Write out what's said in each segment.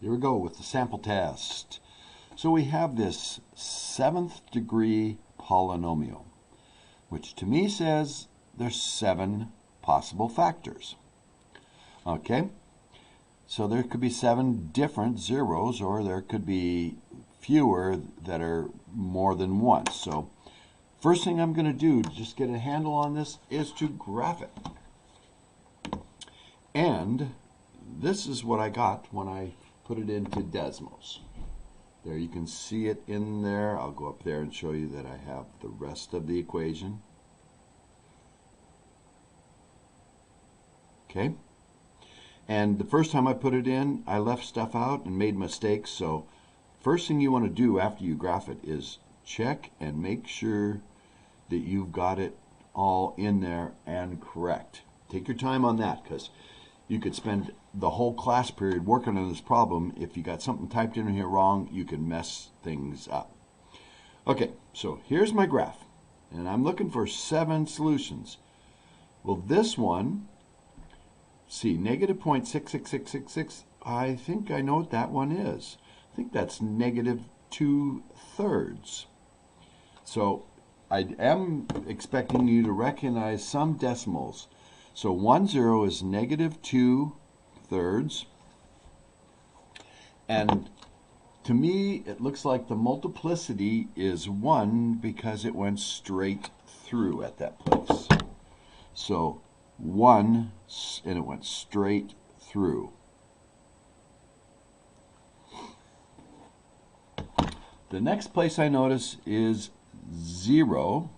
Here we go with the sample test. So we have this 7th degree polynomial, which to me says there's 7 possible factors. Okay, so there could be 7 different zeros, or there could be fewer that are more than one. So first thing I'm going to do to just get a handle on this is to graph it. And this is what I got when I put it into Desmos. There, you can see it in there. I'll go up there and show you that I have the rest of the equation. Okay. And the first time I put it in, I left stuff out and made mistakes. So first thing you want to do after you graph it is check and make sure that you've got it all in there and correct. Take your time on that, because you could spend the whole class period working on this problem. If you got something typed in here wrong, you can mess things up. Okay, so here's my graph, and I'm looking for 7 solutions. Well, this one, see, negative 0.66666, I think I know what that one is. I think that's negative 2/3. So I am expecting you to recognize some decimals. So 1 0 is negative 2/3. And to me, it looks like the multiplicity is 1 because it went straight through at that place. So 1, and it went straight through. The next place I notice is 0,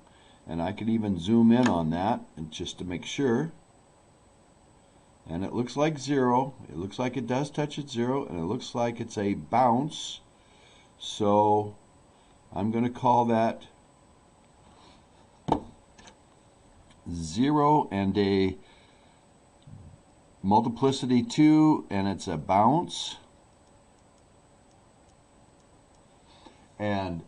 and I can even zoom in on that and just to make sure. And it looks like 0. It looks like it does touch at 0, and it looks like it's a bounce. So I'm going to call that 0 and a multiplicity 2, and it's a bounce. And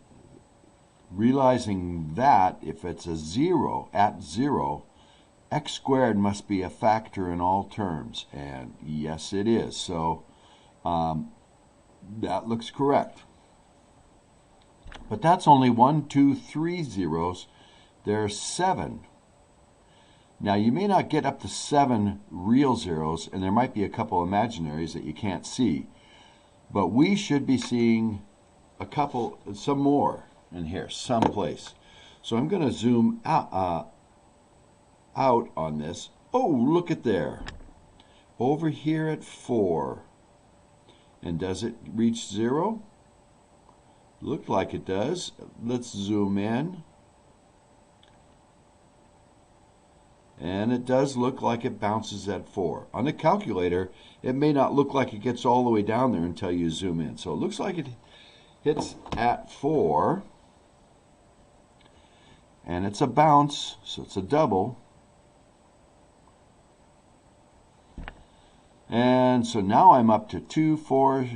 realizing that if it's a 0 at 0, x squared must be a factor in all terms, and yes it is. So that looks correct. But that's only 1, 2, 3 zeros. There are 7. Now you may not get up to 7 real zeros, and there might be a couple imaginaries that you can't see, but we should be seeing some more in here someplace. So I'm going to zoom out on this. Oh, look at there. Over here at 4. And does it reach 0? Looked like it does. Let's zoom in. And it does look like it bounces at 4. On the calculator, it may not look like it gets all the way down there until you zoom in. So it looks like it hits at 4. And it's a bounce, so it's a double. And so now I'm up to 2, 4,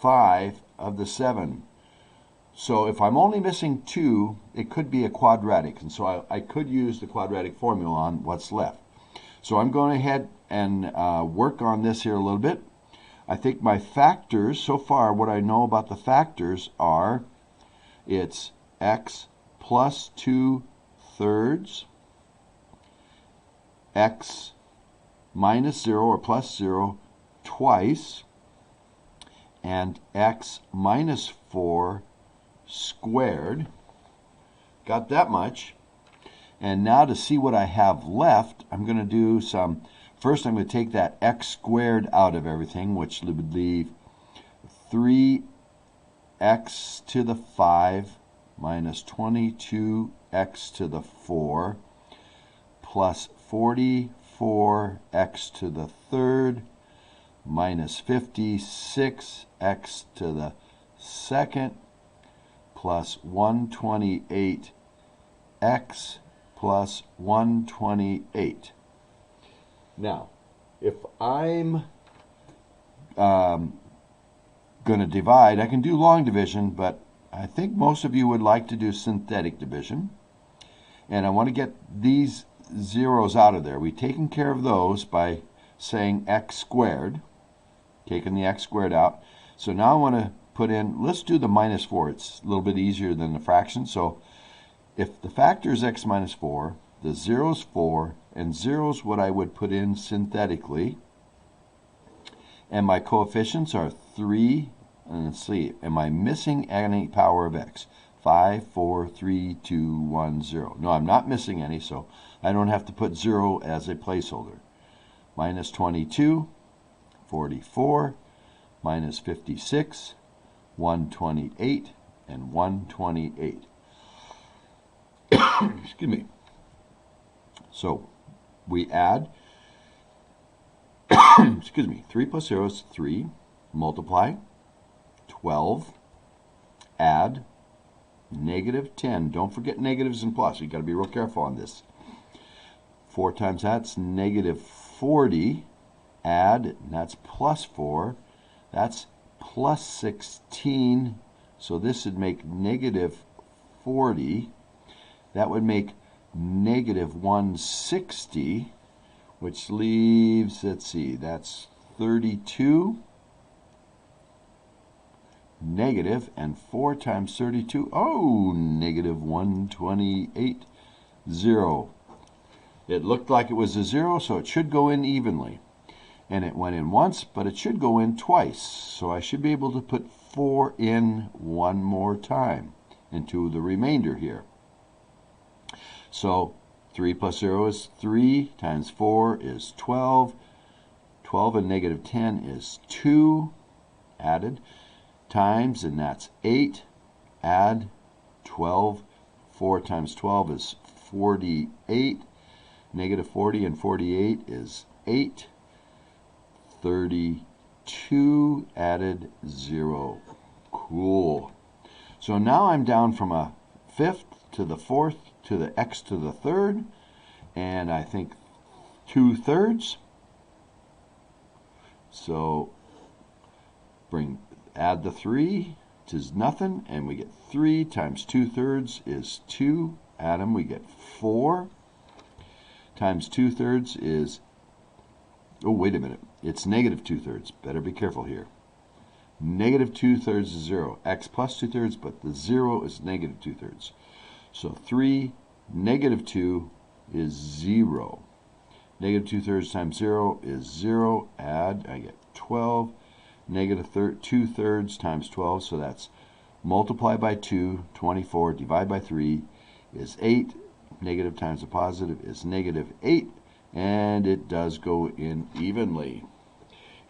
5 of the 7. So if I'm only missing 2, it could be a quadratic. And so I could use the quadratic formula on what's left. So I'm going ahead and work on this here a little bit. I think my factors, so far what I know about the factors are, it's x plus 2/3, x minus 0 or plus 0 twice, and x minus 4 squared. Got that much. And now to see what I have left, I'm going to do some, first I'm going to take that x squared out of everything, which would leave 3x to the 5 minus 22x to the 4 plus 44x to the 3rd minus 56x to the 2nd plus 128x plus 128. Now, if I'm going to divide, I can do long division, but I think most of you would like to do synthetic division. And I want to get these zeros out of there. We've taken care of those by saying x squared. taking the x squared out. So now I want to put in, let's do the minus 4. It's a little bit easier than the fraction. So if the factor is x minus 4, the 0 is 4, and 0 is what I would put in synthetically. And my coefficients are 3, and let's see, am I missing any power of x? 5, 4, 3, 2, 1, 0. No, I'm not missing any, so I don't have to put 0 as a placeholder. Minus 22, 44, minus 56, 128, and 128. Excuse me. So we add, excuse me, 3 plus 0 is 3, multiply, 12, add, negative 10. Don't forget negatives and plus. You've got to be real careful on this. 4 times that's negative 40, add, and that's plus 4. That's plus 16. So this would make negative 40. That would make negative 160, which leaves, let's see, that's 32 negative, and 4 times 32, oh, negative 128, 0. It looked like it was a 0, so it should go in evenly. And it went in once, but it should go in twice. So I should be able to put 4 in one more time into the remainder here. So 3 plus 0 is 3, times 4 is 12. 12 and negative 10 is 2, added, times, and that's 8, add, 12. 4 times 12 is 48. Negative 40 and 48 is 8. 32 added 0. Cool. So now I'm down from a fifth to the fourth to the x to the third, and I think 2/3. So add the 3, it is nothing, and we get 3 times 2/3 is 2. Add them, we get 4 times 2/3 is, oh, wait a minute, it's negative 2/3. Better be careful here. Negative 2/3 is 0. X plus 2/3, but the 0 is negative 2/3. So 3, negative 2 is 0. Negative 2/3 times 0 is 0. Add, I get 12. Negative 2/3 times 12, so that's multiply by 2, 24, divide by 3 is 8. Negative times a positive is negative 8, and it does go in evenly.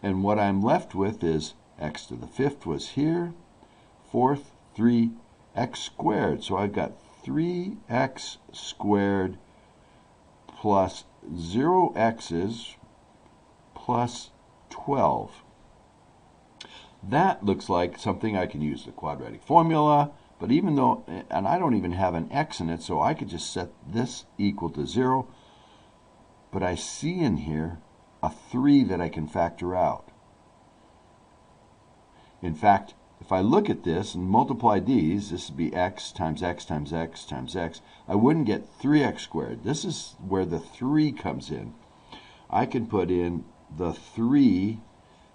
And what I'm left with is x to the fifth was here, fourth, 3x squared. So I've got 3x squared plus 0x's plus 12. That looks like something I can use the quadratic formula, but even though, and I don't even have an x in it, so I could just set this equal to 0, but I see in here a 3 that I can factor out. In fact, if I look at this and multiply these, this would be x times x times x times x. I wouldn't get 3x squared. This is where the 3 comes in. I can put in the 3,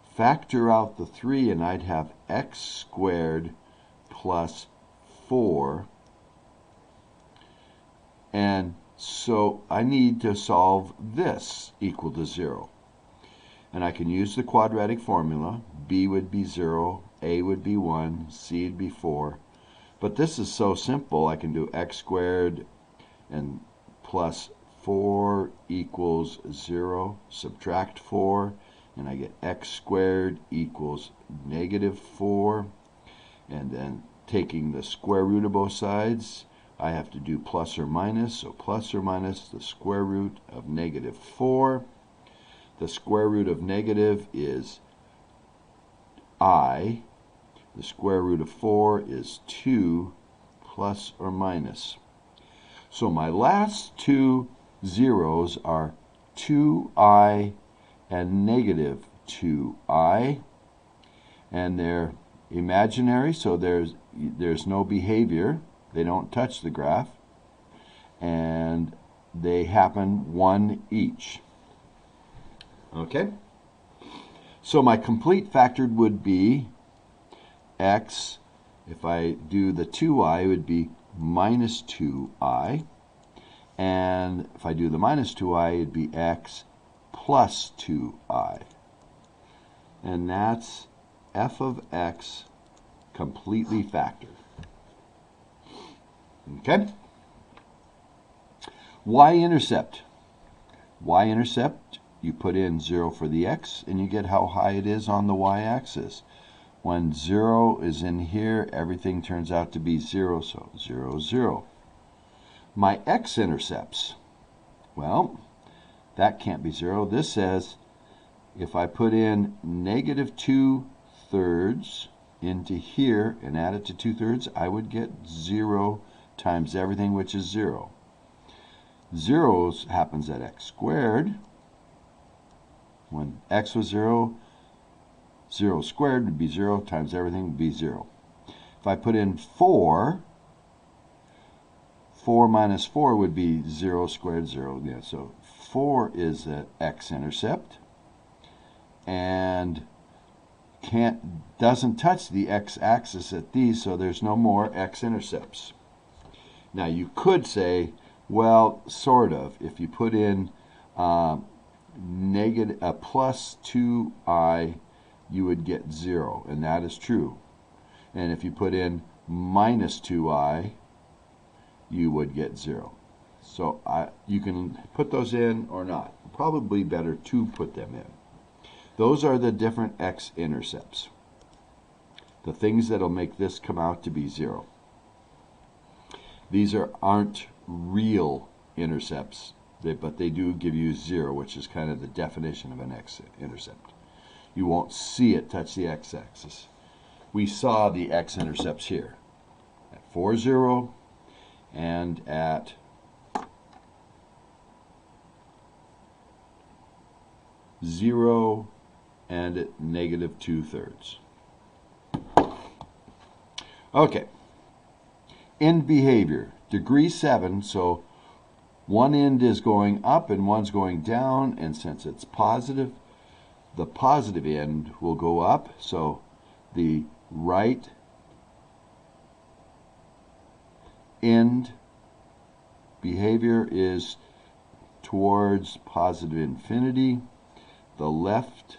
factor out the 3, and I'd have x squared plus 4. And so I need to solve this equal to 0. And I can use the quadratic formula. B would be 0, A would be 1, C would be 4. But this is so simple, I can do x squared and plus 4 equals 0, subtract 4, and I get x squared equals negative 4. And then taking the square root of both sides, I have to do plus or minus, so plus or minus the square root of negative 4. The square root of negative is I. The square root of 4 is 2, plus or minus. So my last two zeros are 2i and negative 2i. And they're imaginary, so there's no behavior. They don't touch the graph. And they happen 1 each. Okay? So my complete factored would be x, if I do the 2i, it would be minus 2i. And if I do the minus 2i, it'd be x plus 2i. And that's f of x completely factored. Okay? Y-intercept. Y-intercept, you put in 0 for the x, and you get how high it is on the y-axis. When 0 is in here, everything turns out to be 0, so 0, 0. My x-intercepts, well, that can't be 0. This says if I put in negative 2/3 into here and add it to 2/3, I would get 0 times everything, which is 0. 0 happens at x squared. When x was 0, 0 squared would be 0 times everything would be 0. If I put in 4, 4 minus 4 would be 0 squared, 0. Yeah, so 4 is an x-intercept, and doesn't touch the x-axis at these, so there's no more x-intercepts. Now you could say, well, sort of. If you put in plus 2i, you would get 0, and that is true. And if you put in minus 2i, you would get 0. So you can put those in or not. Probably better to put them in. Those are the different x-intercepts, the things that will make this come out to be 0. These aren't real intercepts, but they do give you 0, which is kind of the definition of an x-intercept. You won't see it touch the x-axis. We saw the x-intercepts here at 4, 0, and at 0 and at negative 2/3. Okay. End behavior. Degree 7, so one end is going up and one's going down, and since it's positive, the positive end will go up, so the right end behavior is towards positive infinity. The left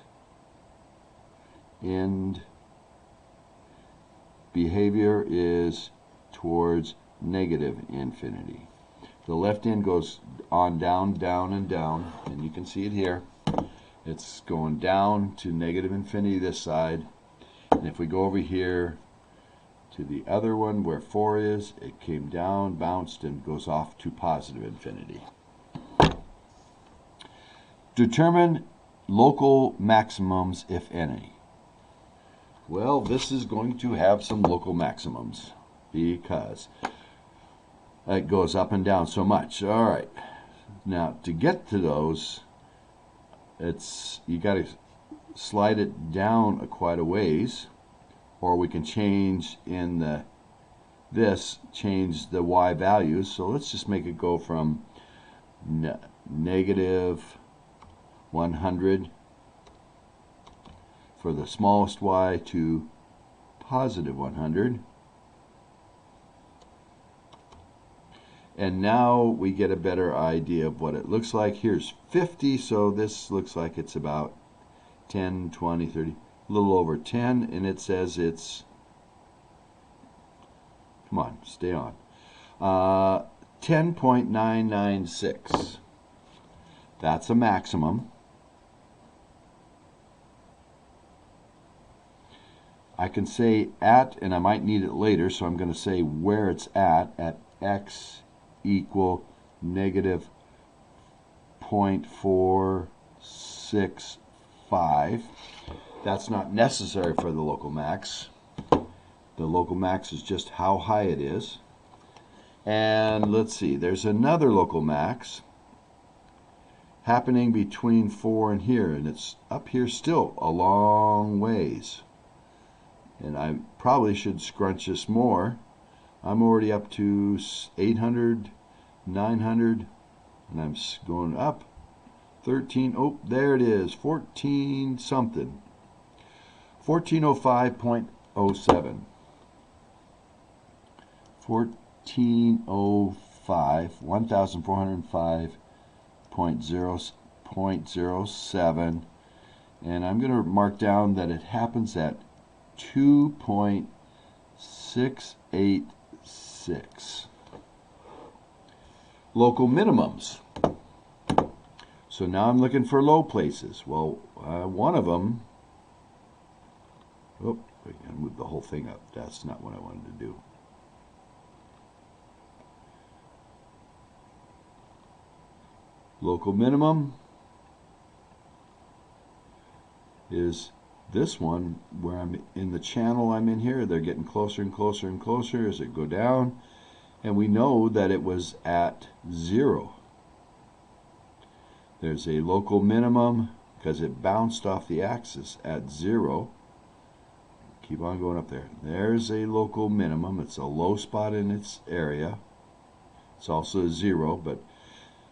end behavior is towards negative infinity. The left end goes on down, down, and down, and you can see it here. It's going down to negative infinity this side, and if we go over here to the other one where 4 is, it came down, bounced, and goes off to positive infinity. Determine local maximums, if any. Well, this is going to have some local maximums because it goes up and down so much. All right. Now, to get to those, you got to slide it down quite a ways, or we can change in change the y values. So let's just make it go from negative 100 for the smallest y to positive 100. And now we get a better idea of what it looks like. Here's 50, so this looks like it's about 10, 20, 30, a little over 10, and it says it's, come on, stay on, 10.996. That's a maximum. I can say at, and I might need it later, so I'm going to say where it's at x equal negative 0.465. That's not necessary for the local max. The local max is just how high it is. And let's see, there's another local max happening between 4 and here, and it's up here still a long ways. And I probably should scrunch this more. I'm already up to 800, 900, and I'm going up 13. Oh, there it is, 14 something. 1405.07. 1405, 1405.0.07, and I'm going to mark down that it happens at 2.686. Local minimums. So now I'm looking for low places. Well, one of them, oh, I gotta move the whole thing up. That's not what I wanted to do. Local minimum is this one where I'm in the channel I'm in here. They're getting closer and closer and closer as it go down, and we know that it was at 0. There's a local minimum because it bounced off the axis at 0. Keep on going up there. There's a local minimum. It's a low spot in its area. It's also a 0, but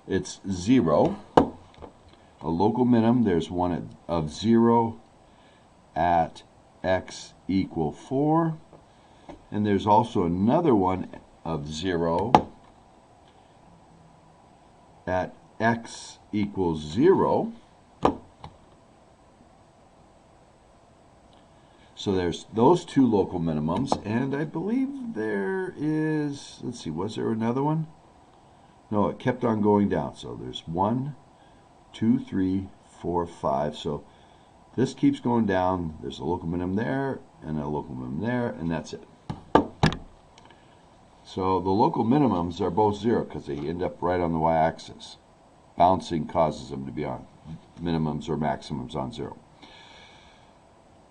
it's 0. A local minimum, there's one of 0 at x equal 4. And there's also another one of 0 at x equals 0. So there's those two local minimums, and I believe there is, let's see, was there another one? No, it kept on going down. So there's 1, 2, 3, 4, 5. So this keeps going down. There's a local minimum there and a local minimum there, and that's it. So the local minimums are both 0 because they end up right on the y-axis. Bouncing causes them to be on minimums or maximums on 0.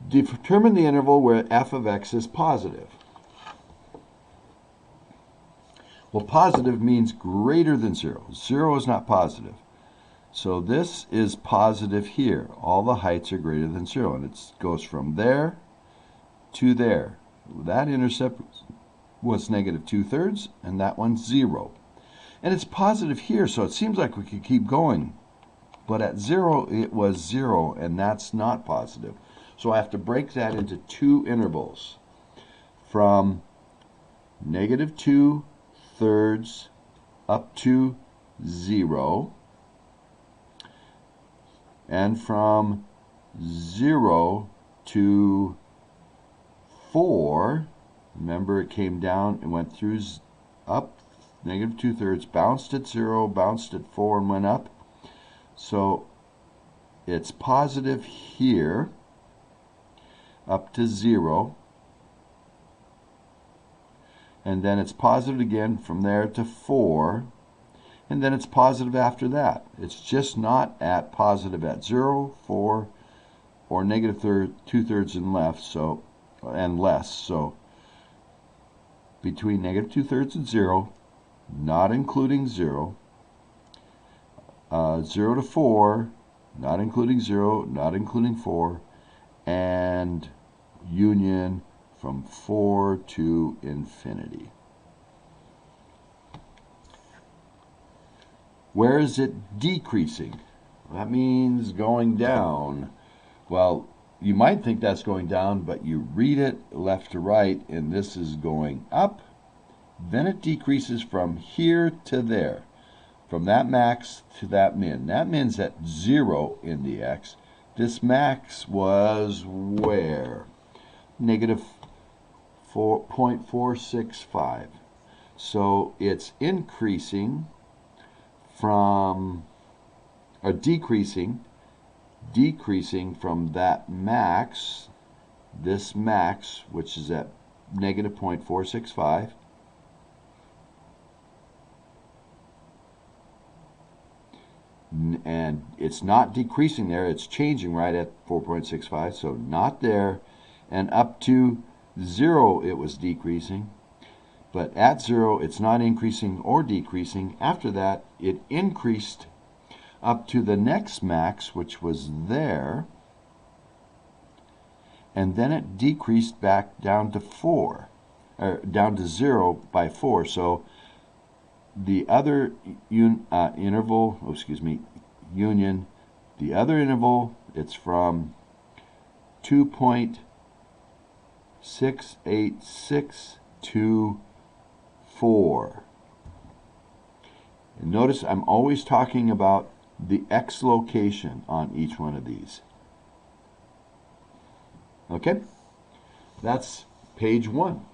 Determine the interval where f of x is positive. Well, positive means greater than 0. 0 is not positive. So this is positive here. All the heights are greater than 0, and it goes from there to there. That intercept was negative 2/3, and that one's 0. And it's positive here, so it seems like we could keep going. But at 0, it was 0, and that's not positive. So I have to break that into two intervals. From negative 2/3 up to 0. And from 0 to 4. Remember, it came down and went through up. Negative 2/3, bounced at 0, bounced at 4, and went up. So it's positive here up to 0. And then it's positive again from there to 4. And then it's positive after that. It's just not at positive at 0, 4, or negative 2/3 and less. So between negative 2/3 and 0, not including 0, 0 to 4, not including 0, not including 4, and union from 4 to infinity. Where is it decreasing? That means going down. Well, you might think that's going down, but you read it left to right, and this is going up. Then it decreases from here to there, from that max to that min. That min's at 0 in the x. This max was where? Negative 0.465. So it's increasing from, or decreasing from that max, this max, which is at negative 0.465, and it's not decreasing there, it's changing right at 4.65, so not there, and up to 0 it was decreasing, but at 0 it's not increasing or decreasing. After that it increased up to the next max, which was there, and then it decreased back down to 4, or down to 0 by 4. So the other union, the other interval, it's from 2.6 68624. And notice I'm always talking about the X location on each one of these. Okay? That's page 1.